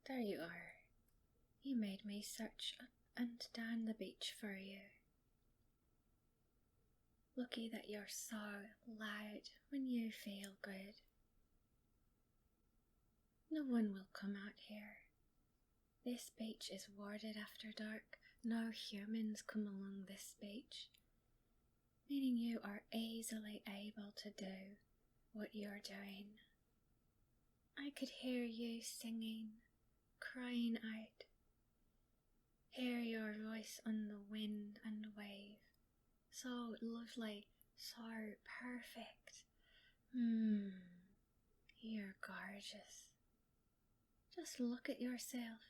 there you are. You made me search up and down the beach for you. Lucky that you're so loud when you feel good. No one will come out here. This beach is warded after dark. No humans come along this beach, meaning you are easily able to do what you're doing. I could hear you singing, crying out. Hear your voice on the wind and wave. So lovely, so perfect. You're gorgeous. Just look at yourself.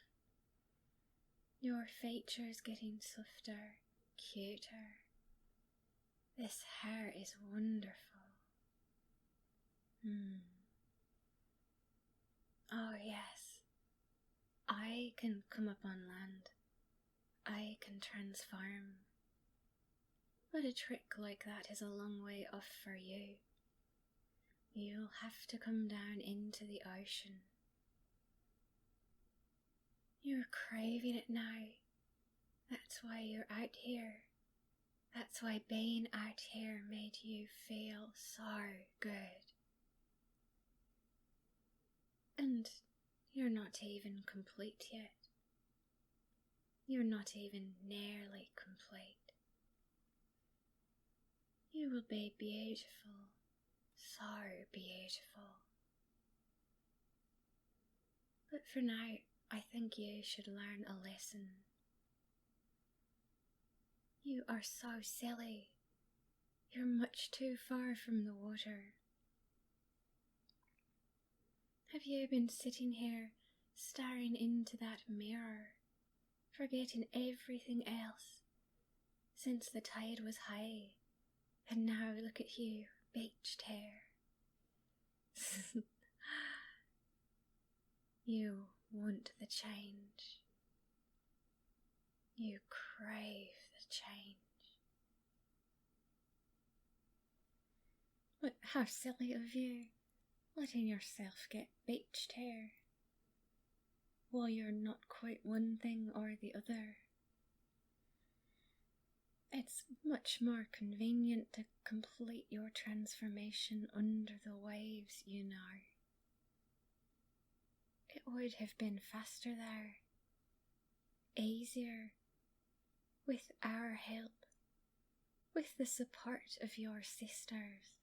Your features getting softer, cuter. This hair is wonderful. Oh yes, I can come up on land. I can transform. But a trick like that is a long way off for you. You'll have to come down into the ocean. You're craving it now. That's why you're out here. That's why being out here made you feel so good. And you're not even complete yet. You're not even nearly complete. You will be beautiful, so beautiful. But for now, I think you should learn a lesson. You are so silly. You're much too far from the water. Have you been sitting here staring into that mirror, forgetting everything else since the tide was high, and now look at you, beached here. You want the change. You crave the change. But how silly of you, letting yourself get beached here, while you're not quite one thing or the other. It's much more convenient to complete your transformation under the waves, you know. It would have been faster there, easier, with our help, with the support of your sisters.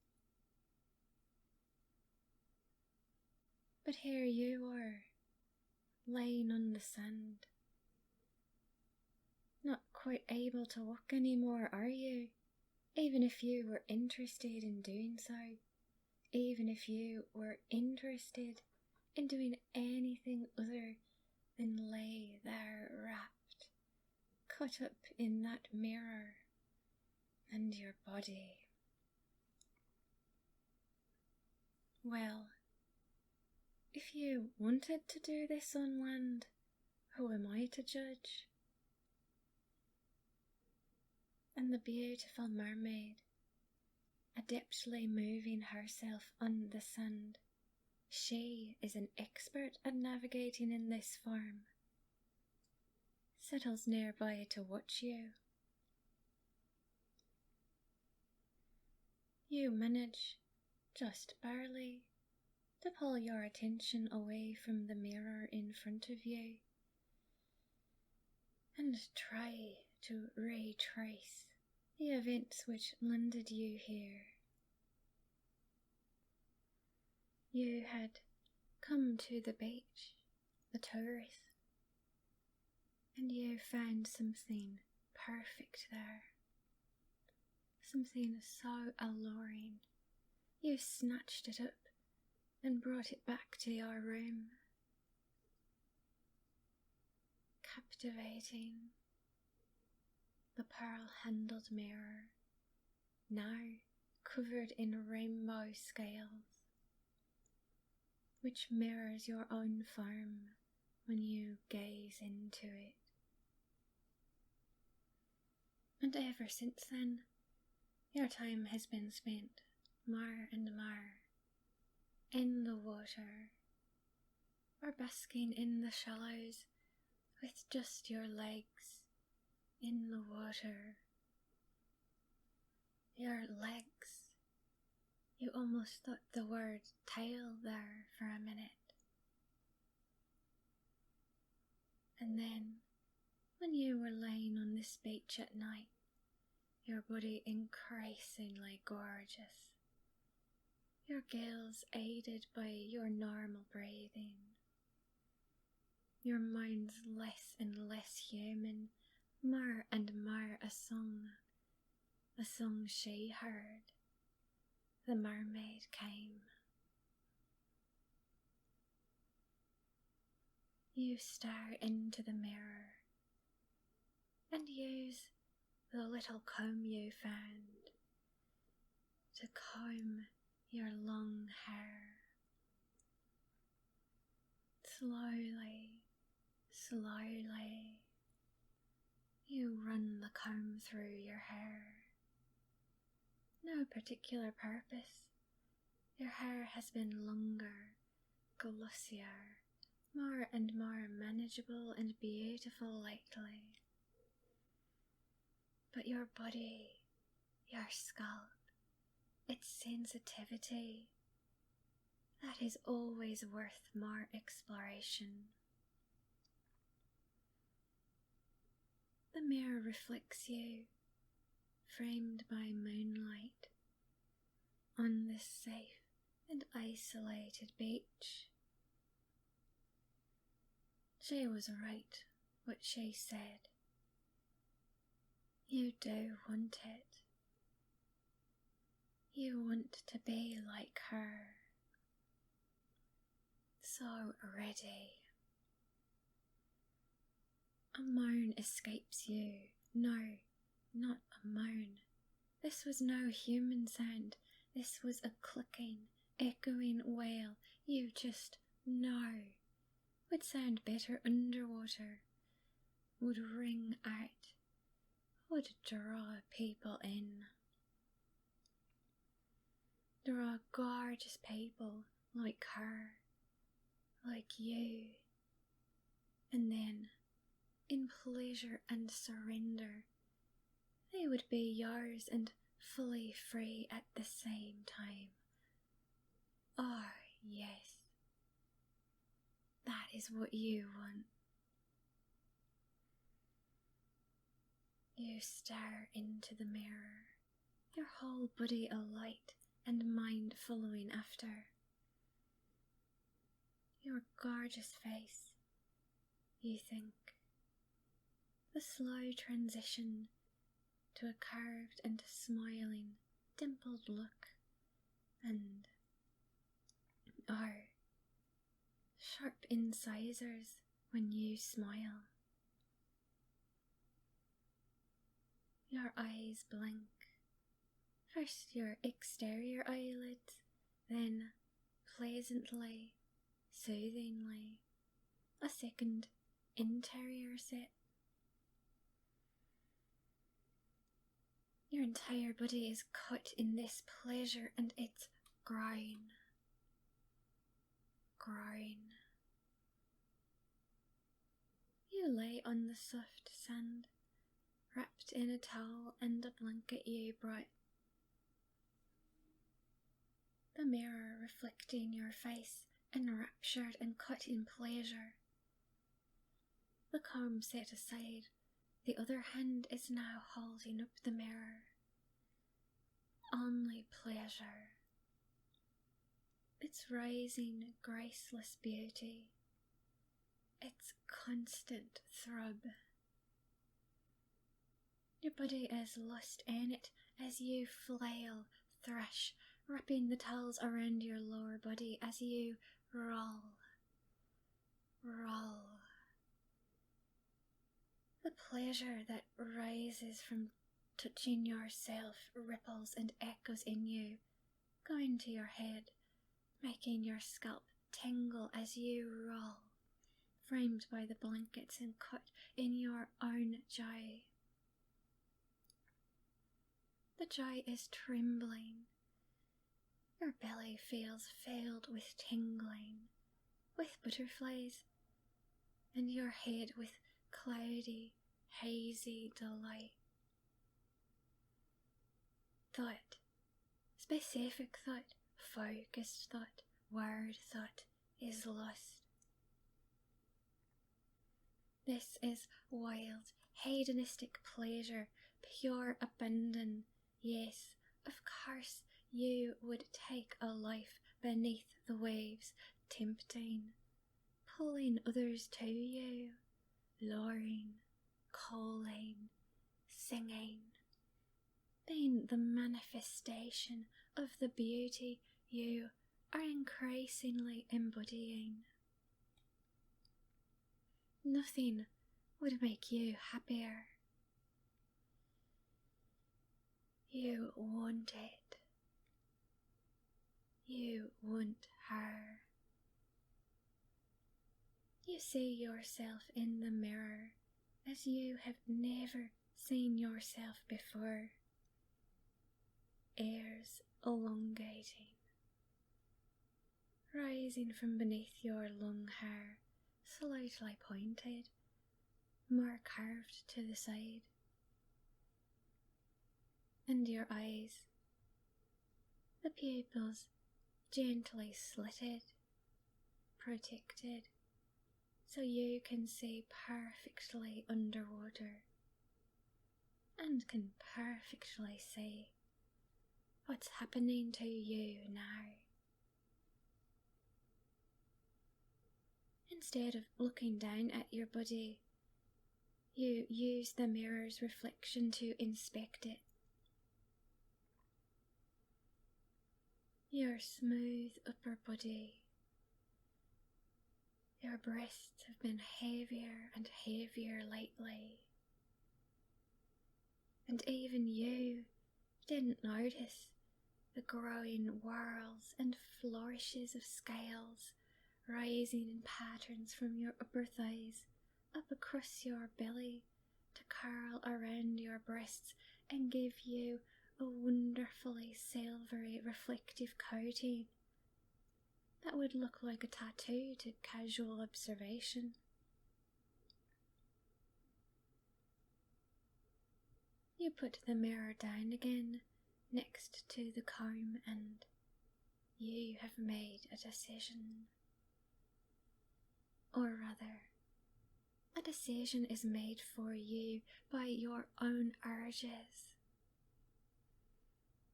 But here you are, laying on the sand. Not quite able to walk anymore, are you? Even if you were interested in doing so, even if you were interested in doing anything other than lay there wrapped, caught up in that mirror and your body. Well, if you wanted to do this on land, who am I to judge? And the beautiful mermaid, adeptly moving herself on the sand, she is an expert at navigating in this form, settles nearby to watch you. You manage, just barely, to pull your attention away from the mirror in front of you and try to retrace the events which landed you here. You had come to the beach, the tourist, and you found something perfect there, something so alluring. You snatched it up and brought it back to your room. Captivating. The pearl-handled mirror, now covered in rainbow scales, which mirrors your own form when you gaze into it. And ever since then, your time has been spent more and more in the water, are basking in the shallows with just your legs in the water. Your legs. You almost thought the word tail there for a minute. And then, when you were lying on this beach at night, your body increasingly gorgeous, your gills aided by your normal breathing, your mind's less and less human, more and more a song she heard. The mermaid came. You stare into the mirror and use the little comb you found to comb your long hair. Slowly, slowly, you run the comb through your hair. No particular purpose. Your hair has been longer, glossier, more and more manageable and beautiful lately. But your body, your scalp, its sensitivity, that is always worth more exploration. The mirror reflects you, framed by moonlight, on this safe and isolated beach. She was right, what she said. You do want it. You want to be like her. So ready. A moan escapes you. No, not a moan. This was no human sound. This was a clicking, echoing wail you just know would sound better underwater, would ring out, would draw people in. Draw gorgeous people like her, like you, and then, in pleasure and surrender, they would be yours and fully free at the same time. Oh, yes. That is what you want. You stare into the mirror, your whole body alight and mind following after. Your gorgeous face, you think. The slow transition to a curved and smiling, dimpled look, and sharp incisors when you smile. Your eyes blink, first your exterior eyelids, then pleasantly, soothingly, a second interior set. Your entire body is caught in this pleasure and it's growing. You lay on the soft sand, wrapped in a towel and a blanket you brought. The mirror reflecting your face, enraptured and caught in pleasure. The comb set aside, the other hand is now holding up the mirror. Only pleasure. Its rising, graceless beauty. Its constant throb. Your body is lost in it as you flail, thrash, wrapping the towels around your lower body as you roll. The pleasure that rises from touching yourself ripples and echoes in you, going to your head, making your scalp tingle as you roll, framed by the blankets and caught in your own joy. The joy is trembling. Your belly feels filled with tingling, with butterflies, and your head with cloudy, hazy delight. Thought, specific thought, focused thought, word thought is lost. This is wild, hedonistic pleasure, pure abandon. Yes, of course you would take a life beneath the waves, tempting, pulling others to you, luring, calling, singing, being the manifestation of the beauty you are increasingly embodying. Nothing would make you happier. You want it. You want her. You see yourself in the mirror as you have never seen yourself before. Ears elongating, rising from beneath your long hair, slightly pointed, more curved to the side. And your eyes, the pupils gently slitted, protected, so you can see perfectly underwater and can perfectly see what's happening to you now. Instead of looking down at your body, you use the mirror's reflection to inspect it. Your smooth upper body. Your breasts have been heavier and heavier lately. And even you didn't notice the growing whorls and flourishes of scales rising in patterns from your upper thighs up across your belly to curl around your breasts and give you a wonderfully silvery reflective coating that would look like a tattoo to casual observation. You put the mirror down again next to the comb and you have made a decision. Or rather, a decision is made for you by your own urges.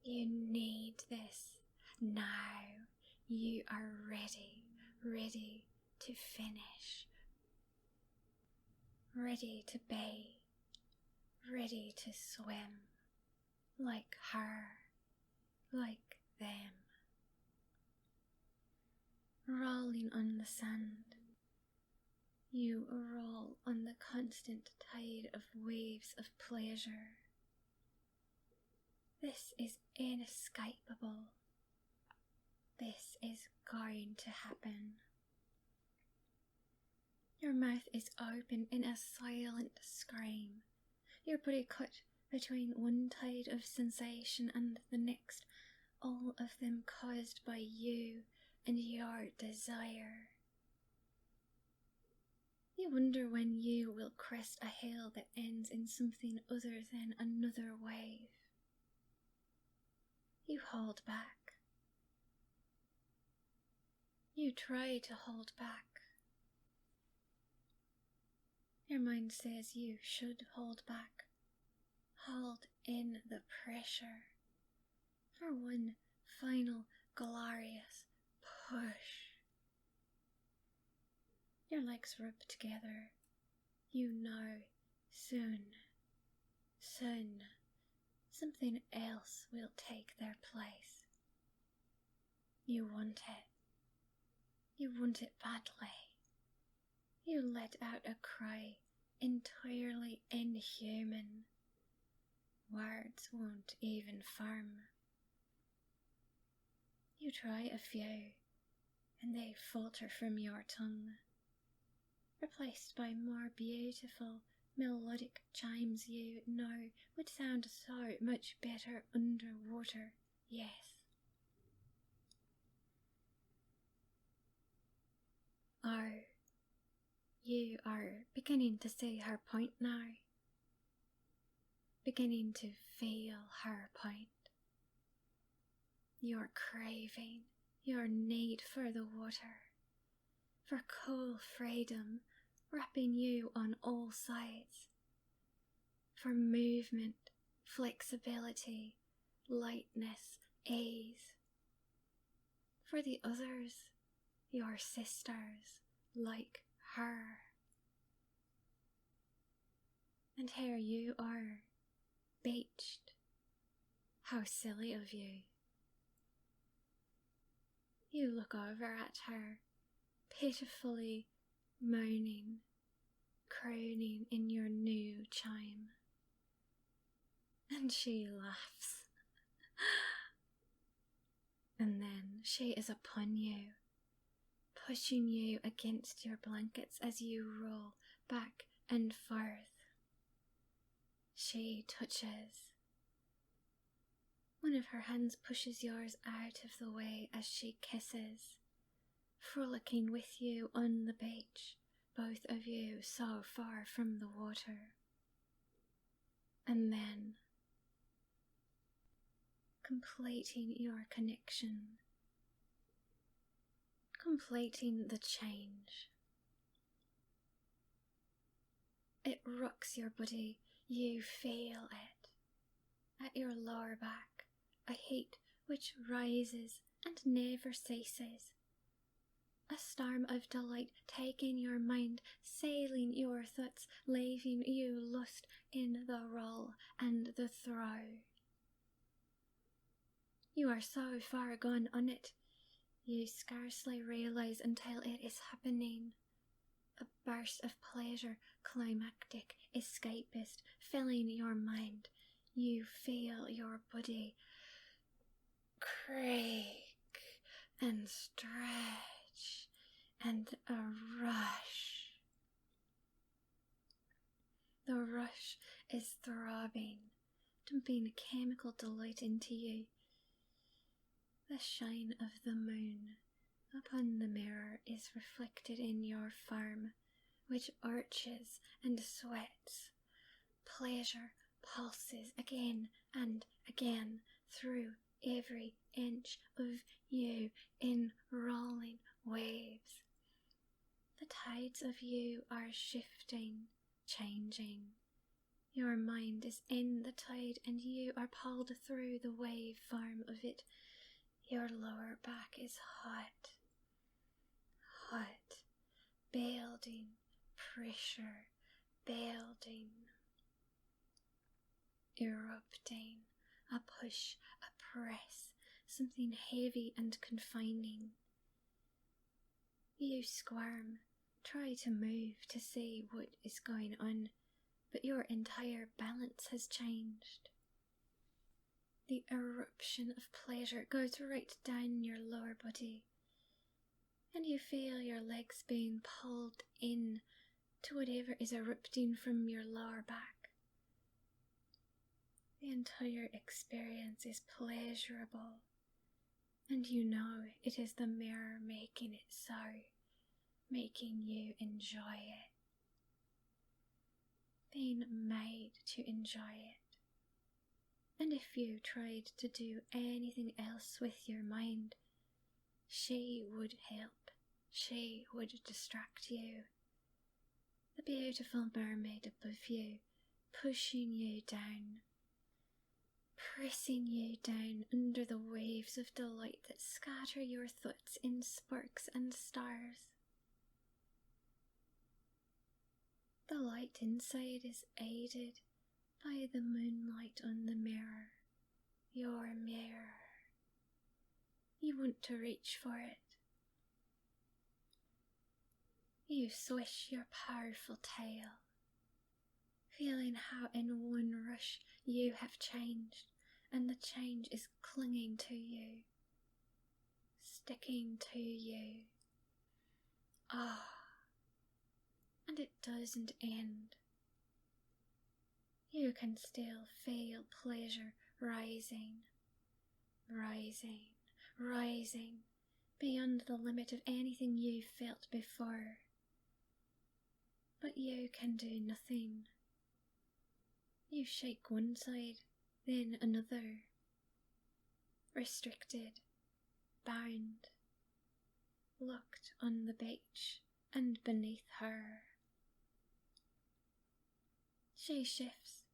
You need this. Now you are ready to finish, ready to bathe, ready to swim, like her, like them. Rolling on the sand, you roll on the constant tide of waves of pleasure. This is inescapable. This is going to happen. Your mouth is open in a silent scream. Your body cut between one tide of sensation and the next, all of them caused by you and your desire. You wonder when you will crest a hill that ends in something other than another wave. You hold back. You try to hold back. Your mind says you should hold back. Hold in the pressure for one final glorious push. Your legs rub together. You know soon, something else will take their place. You want it. You want it badly. You let out a cry entirely inhuman. Words won't even form. You try a few, and they falter from your tongue, replaced by more beautiful melodic chimes you know would sound so much better underwater. Yes. Oh, you are beginning to see her point now. Beginning to feel her point. Your craving, your need for the water, for cool freedom wrapping you on all sides, for movement, flexibility, lightness, ease. For the others, your sisters, like her. And here you are, beached. How silly of you. You look over at her, pitifully moaning, crooning in your new chime. And she laughs. And then she is upon you, pushing you against your blankets as you roll back and forth. She touches. One of her hands pushes yours out of the way as she kisses, frolicking with you on the beach, both of you so far from the water. And then, completing your connection, completing the change. It rocks your body, you feel it. At your lower back, a heat which rises and never ceases. A storm of delight taking your mind, sailing your thoughts, leaving you lost in the roll and the throw. You are so far gone on it, you scarcely realise until it is happening. A burst of pleasure, climactic, escapist, filling your mind. You feel your body creak and stretch and a rush. The rush is throbbing, dumping chemical delight into you. The shine of the moon upon the mirror is reflected in your farm, which arches and sweats. Pleasure pulses again and again through every inch of you in rolling waves. The tides of you are shifting, changing. Your mind is in the tide and you are pulled through the wave form of it. Your lower back is hot, building pressure, building, erupting, a push, a press, something heavy and confining. You squirm, try to move to see what is going on, but your entire balance has changed. The eruption of pleasure goes right down your lower body, and you feel your legs being pulled in to whatever is erupting from your lower back. The entire experience is pleasurable, and you know it is the mirror making it so, making you enjoy it, being made to enjoy it. And if you tried to do anything else with your mind, she would help, she would distract you. The beautiful mermaid above you, pushing you down, pressing you down under the waves of delight that scatter your thoughts in sparks and stars. The light inside is aided by the moonlight on the mirror, your mirror. You want to reach for it. You swish your powerful tail, feeling how in one rush you have changed, and the change is clinging to you, sticking to you. And it doesn't end. You can still feel pleasure rising, rising, rising, beyond the limit of anything you felt before. But you can do nothing. You shake one side, then another. Restricted, bound, locked on the beach and beneath her. She shifts,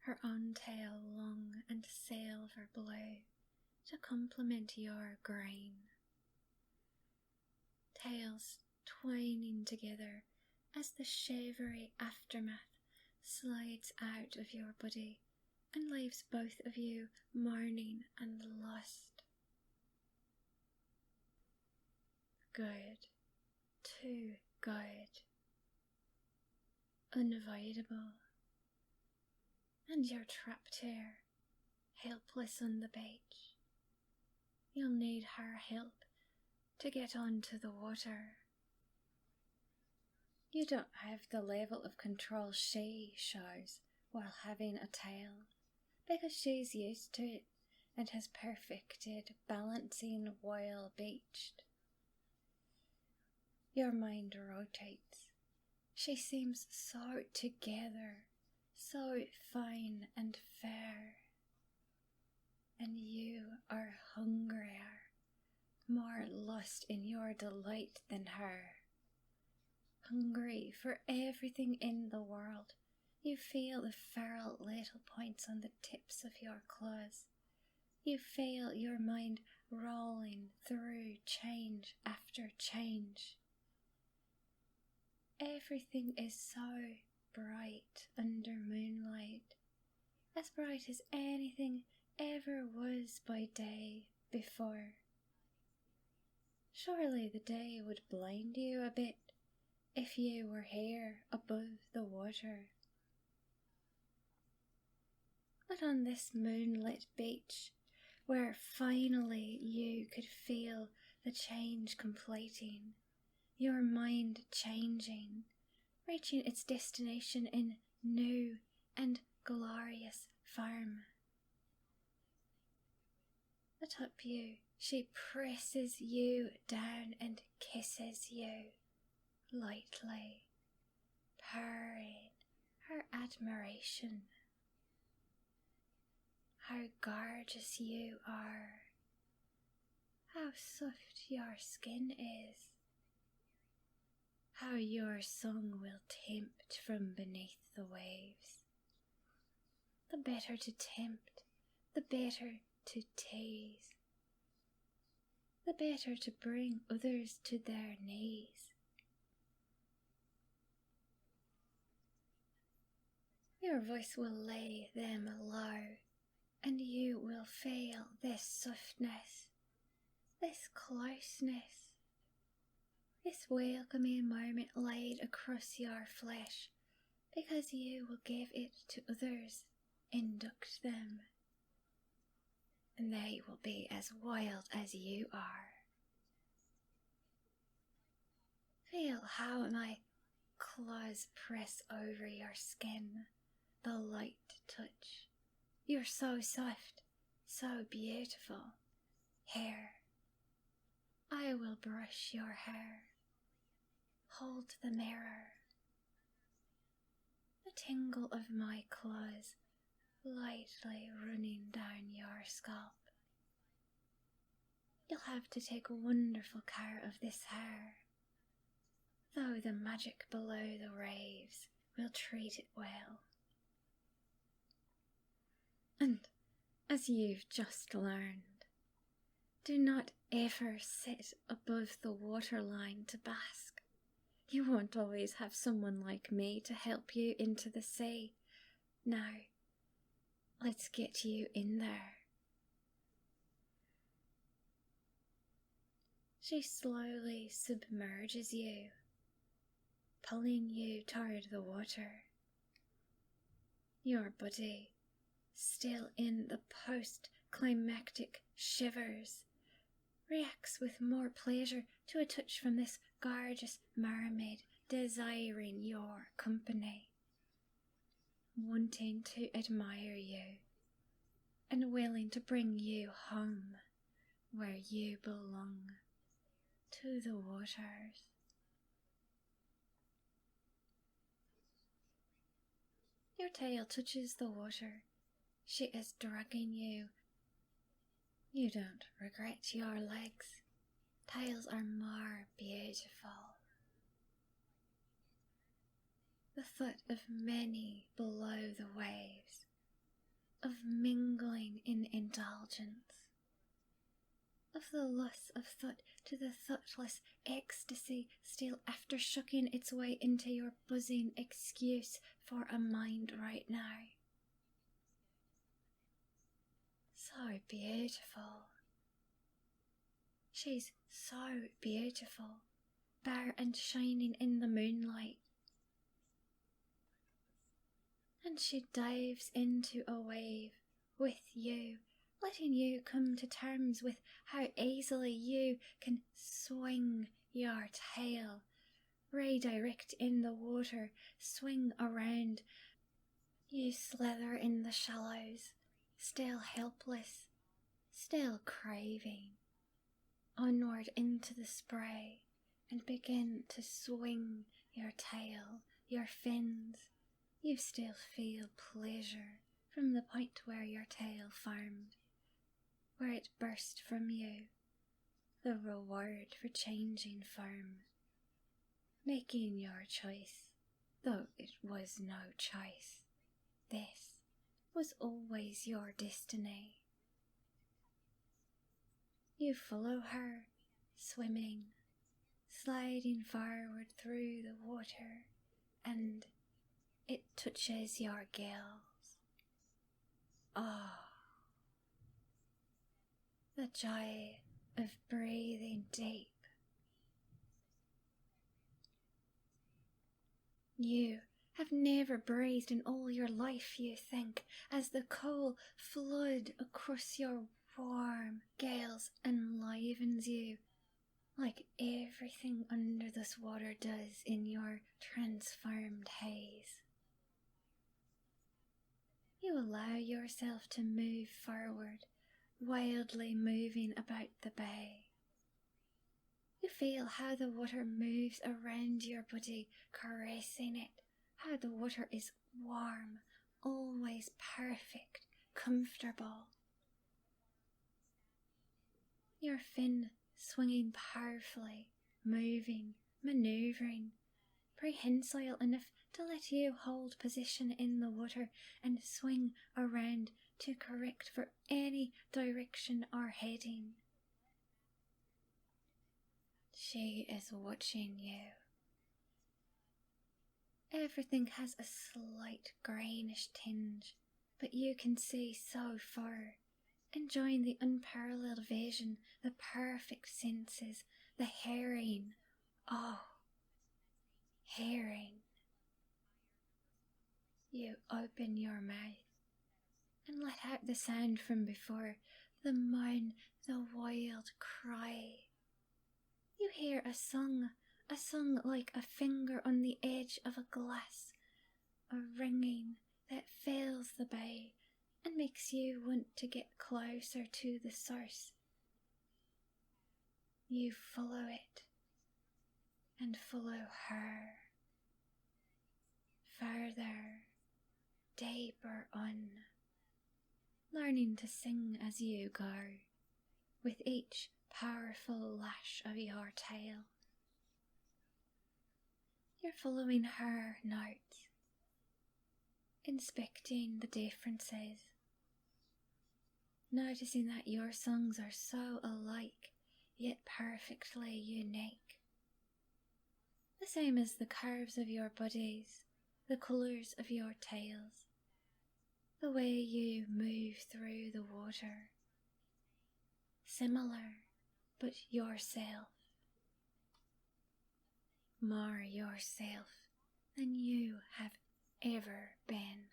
her own tail long and silver blue to complement your green. Tails twining together as the shivery aftermath slides out of your body and leaves both of you mourning and lost. Good, too good, unavoidable, and you're trapped here, helpless on the beach. You'll need her help to get onto the water. You don't have the level of control she shows while having a tail, because she's used to it and has perfected balancing while beached. Your mind rotates. She seems so together, so fine and fair. And you are hungrier, more lost in your delight than her. Hungry for everything in the world. You feel the feral little points on the tips of your claws. You feel your mind rolling through change after change. Everything is so bright under moonlight, as bright as anything ever was by day before. Surely the day would blind you a bit if you were here above the water. But on this moonlit beach, where finally you could feel the change completing, your mind changing, reaching its destination in new and glorious form. Atop you, she presses you down and kisses you, lightly, purring her admiration. How gorgeous you are, how soft your skin is, how your song will tempt from beneath the waves. The better to tempt, the better to tease, the better to bring others to their knees. Your voice will lay them low, and you will feel this softness, this closeness, this welcoming moment laid across your flesh, because you will give it to others, induct them, and they will be as wild as you are. Feel how my claws press over your skin, the light touch. You're so soft, so beautiful. Hair. I will brush your hair. Hold the mirror. The tingle of my claws lightly running down your scalp. You'll have to take wonderful care of this hair, though the magic below the waves will treat it well. And as you've just learned, do not ever sit above the waterline to bask. You won't always have someone like me to help you into the sea. Now, let's get you in there. She slowly submerges you, pulling you toward the water. Your body, still in the post-climactic shivers, reacts with more pleasure to a touch from this gorgeous mermaid desiring your company, wanting to admire you and willing to bring you home where you belong. to the waters. Your tail touches the water. She is dragging you. You don't regret your legs. Tails are more beautiful. The foot of many below the waves, of mingling in indulgence, of the loss of thought to the thoughtless ecstasy still after shucking its way into your buzzing excuse for a mind right now. So beautiful. She's so beautiful, bare and shining in the moonlight. And she dives into a wave with you, letting you come to terms with how easily you can swing your tail, redirect in the water, swing around. You slither in the shallows, still helpless, still craving, onward into the spray, and begin to swing your tail, your fins. You still feel pleasure from the point where your tail formed, where it burst from you, the reward for changing form, making your choice, though it was no choice. This was always your destiny. You follow her, swimming, sliding forward through the water, and it touches your gills. Ah, the joy of breathing deep. You have never breathed in all your life, you think, as the cold flood across your warm gills enlivens you, like everything under this water does in your transformed haze. You allow yourself to move forward, wildly moving about the bay. You feel how the water moves around your body, caressing it, how the water is warm, always perfect, comfortable. Your fin swinging powerfully, moving, manoeuvring, prehensile enough to let you hold position in the water and swing around to correct for any direction or heading. She is watching you. Everything has a slight greenish tinge, but you can see so far, enjoying the unparalleled vision, the perfect senses, the herring. Oh, herring. You open your mouth and let out the sound from before, the moan, the wild cry. You hear a song like a finger on the edge of a glass, a ringing that fills the bay and makes you want to get closer to the source. You follow it and follow her, further, deeper on, learning to sing as you go, with each powerful lash of your tail. You're following her notes, inspecting the differences, noticing that your songs are so alike, yet perfectly unique. The same as the curves of your bodies, the colours of your tails, the way you move through the water. Similar, but yourself. More yourself than you have ever been.